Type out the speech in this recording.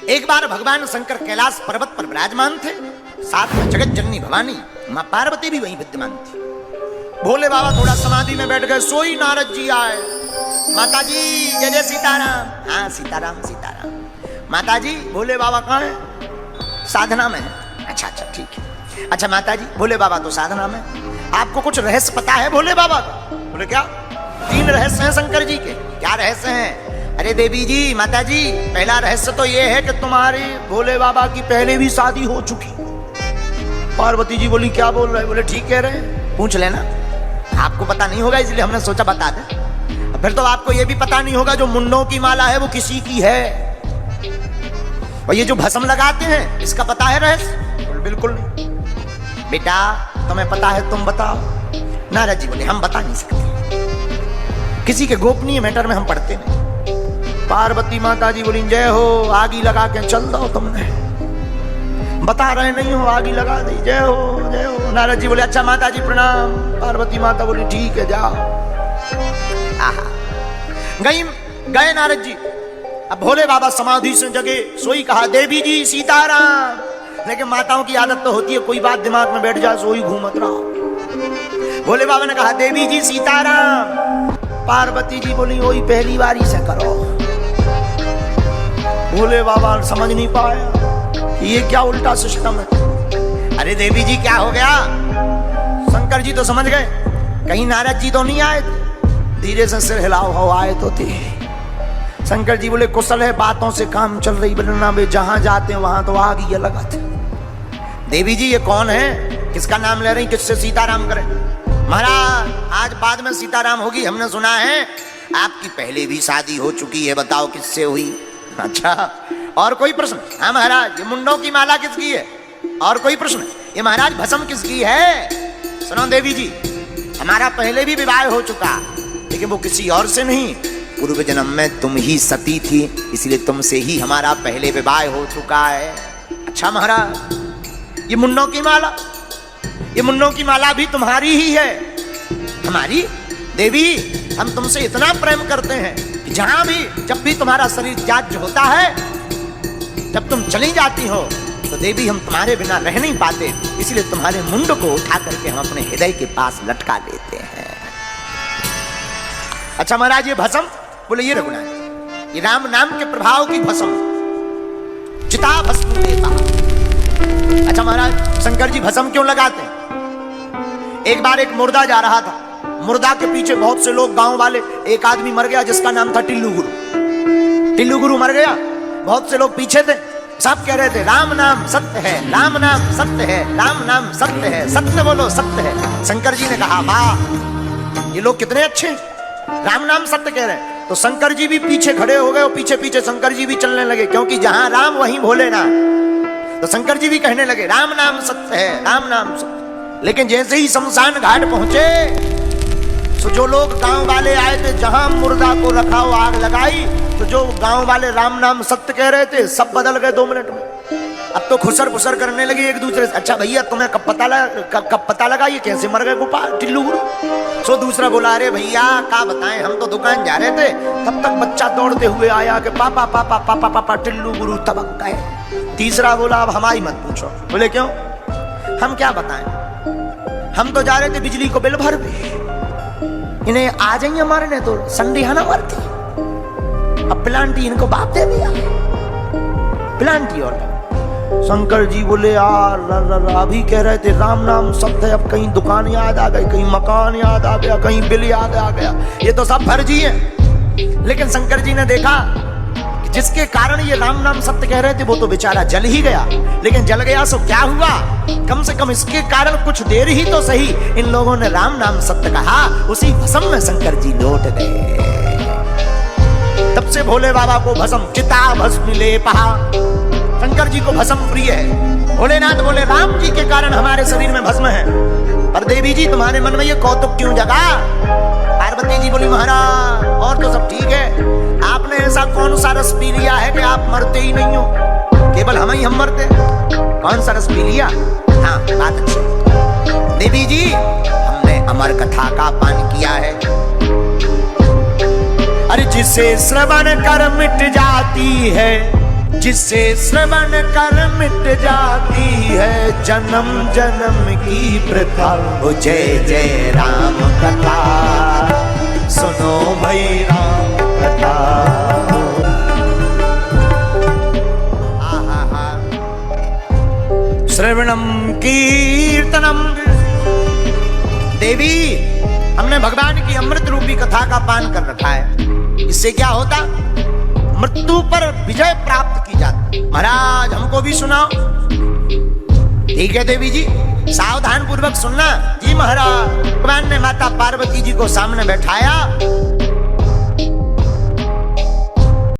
एक बार भगवान शंकर कैलाश पर्वत पर विराजमान थे, साथ में जगत जननी भवानी मां पार्वती भी वहीं विद्यमान थी। भोले बाबा थोड़ा समाधि में बैठ गए, सोई नारद जी आए। माता जी जय जय सीताराम। हाँ सीताराम सीताराम। माता जी भोले बाबा कहाँ है? साधना में है। अच्छा अच्छा ठीक है। अच्छा माता जी भोले बाबा तो साधना में, आपको कुछ रहस्य पता है भोले बाबा का? बोले क्या? 3 रहस्य हैं शंकर जी के। क्या रहस्य हैं? अरे देवी जी माता जी, पहला रहस्य तो ये है कि तुम्हारे भोले बाबा की पहले भी शादी हो चुकी। पार्वती जी बोली क्या बोल रहे? बोले ठीक कह रहे हैं, पूछ लेना। आपको पता नहीं होगा इसलिए हमने सोचा बता दें। फिर तो आपको ये भी पता नहीं होगा जो मुंडों की माला है वो किसी की है, और ये जो भस्म लगाते हैं इसका पता है रहस्य? बिल्कुल नहीं। बेटा तुम्हें पता है तुम बताओ। नारद जी बोले हम बता नहीं सकते, किसी के गोपनीय मैटर में हम पढ़ते नहीं। पार्वती माता जी बोली जय हो, आगी लगा के चल दो, तुमने बता रहे नहीं हो, आगी लगा दी, जय हो जय हो। नारद जी बोले अच्छा माता जी प्रणाम। पार्वती माता बोली ठीक है जाओ। गए नारद जी। अब भोले बाबा समाधि से जगे, सोई कहा देवी जी सीताराम। लेकिन माताओं की आदत तो होती है कोई बात दिमाग में बैठ जाए सोई घूमत रहा। भोले बाबा ने कहा देवी जी सीताराम। पार्वती जी बोली वही पहली बारी से करो। भोले बाबा समझ नहीं पाया ये क्या उल्टा सिस्टम है। अरे देवी जी क्या हो गया? शंकर जी तो समझ गए, कहीं नारद जी तो नहीं आए थे? धीरे से सिर हिलाओ, हो आए तो थे। शंकर जी बोले कुशल है, बातों से काम चल रही, वरना वे जहां जाते हैं वहां तो आग ही लगा थे। देवी जी ये कौन है, किसका नाम ले रही, किससे सीताराम करें? महाराज आज बाद में सीताराम होगी, हमने सुना है आपकी पहले भी शादी हो चुकी है, बताओ किससे हुई? अच्छा और कोई प्रश्न? हाँ महाराज ये मुंडों की माला किसकी है? और कोई प्रश्न? ये महाराज भस्म किसकी है? सुनो देवी जी हमारा पहले भी विवाह हो चुका, लेकिन वो किसी और से नहीं, पूर्व जन्म में तुम ही सती थी, इसलिए तुमसे ही हमारा पहले विवाह हो चुका है। अच्छा महाराज ये मुंडों की माला, ये मुंडों की माला भी तुम्हारी ही है? हमारी? देवी हम तुमसे इतना प्रेम करते हैं कि जहां भी जब भी तुम्हारा शरीर त्याज्य होता है, जब तुम चली जाती हो तो देवी हम तुम्हारे बिना रह नहीं पाते, इसलिए तुम्हारे मुंड को उठा करके हम अपने हृदय के पास लटका लेते हैं। अच्छा महाराज ये भस्म? बोले ये रघुनाथ ये राम नाम के प्रभाव की भस्म, चिता भस्म लेता। अच्छा महाराज शंकर जी भस्म क्यों लगाते हैं? एक बार एक मुर्दा जा रहा था, मुर्दा के पीछे बहुत से लोग गांव वाले, एक आदमी मर गया जिसका नाम था टिल्लू गुरु। टिल्लू गुरु मर गया, बहुत से लोग पीछे थे, सब कह रहे थे राम नाम सत्य है, राम नाम सत्य है, राम नाम सत्य है, सत्य बोलो सत्य है। शंकर जी ने कहा वाह ये लोग कितने अच्छे, राम नाम सत्य कह रहे हैं। तो शंकर जी भी पीछे खड़े हो गए और पीछे पीछे शंकर जी भी चलने लगे, क्योंकि जहां राम वहीं भोलेनाथ। तो शंकर जी भी कहने लगे राम नाम सत्य है, राम नाम सत्य। लेकिन जैसे ही शमशान घाट पहुंचे तो जो लोग गांव वाले आए थे, जहां मुर्दा को रखा हो आग लगाई, तो जो गांव वाले राम नाम सत्य कह रहे थे सब बदल गए 2 मिनट में। अब तो खुसर फुसर करने लगे एक दूसरे से। अच्छा भैया तुम्हें कब पता लगा ये कैसे मर गए गोपाल टिल्लू गुरु? सो दूसरा बोला अरे भैया क्या बताएं, हम तो दुकान जा रहे थे, तब तक बच्चा दौड़ते हुए आया कि पापा पापा पापा पापा टिल्लू गुरु तबक गए। तीसरा बोला अब हमारी मत पूछो। बोले क्यों? हम क्या बताएं, हम तो जा रहे थे बिजली को बिल भर दे, इन्हें आ जाइए मारने तो संडिहाना मारती। अब प्लांटी इनको बाप दे दिया, प्लांटी। और शंकर जी बोले यार अभी कह रहे थे राम नाम सत्य है, अब कहीं दुकान याद आ गई, कहीं मकान याद आ गया, कहीं बिल याद आ गया, ये तो सब फर्जी है। लेकिन शंकर जी ने देखा कि जिसके कारण ये राम नाम सत्य कह रहे थे वो तो बेचारा जल ही गया, लेकिन जल गया सो क्या हुआ, कम से कम इसके कारण कुछ देर ही तो सही इन लोगों ने राम नाम सत्य कहा, उसी भस्म में शंकर जी लौट गए। तब से भोले बाबा को भस्म चिता भस्म ले पहा, शंकर जी को भस्म प्रिय है। भोलेनाथ बोले राम जी के कारण हमारे शरीर में भस्म है, पर देवी जी तुम्हारे मन में ये कौतुक क्यों जगा? पार्वती जी बोली महाराज और तो सब ठीक है, आपने ऐसा कौन सा रस पी लिया है कि आप मरते ही नहीं हो, केवल हम मरते। कौन सा रस पी लिया? हाँ बात अच्छी। देवी जी हमने अमर कथा का पान किया है। अरे जिसे श्रवण कर मिट जाती है जिसे श्रवण कर मिट जाती है जन्म जन्म की प्रथा। ओ जय जय राम कथा सुनो भाई राम कथा। श्रवणम कीर्तनम। देवी, हमने भगवान की अमृत रूपी कथा का पान कर रखा है। इससे क्या होता? मृत्यु पर विजय प्राप्त की जाती। महाराज हमको भी सुनाओ। ठीक है देवी जी, सावधान पूर्वक सुनना। जी महाराज। भगवान ने माता पार्वती जी को सामने बैठाया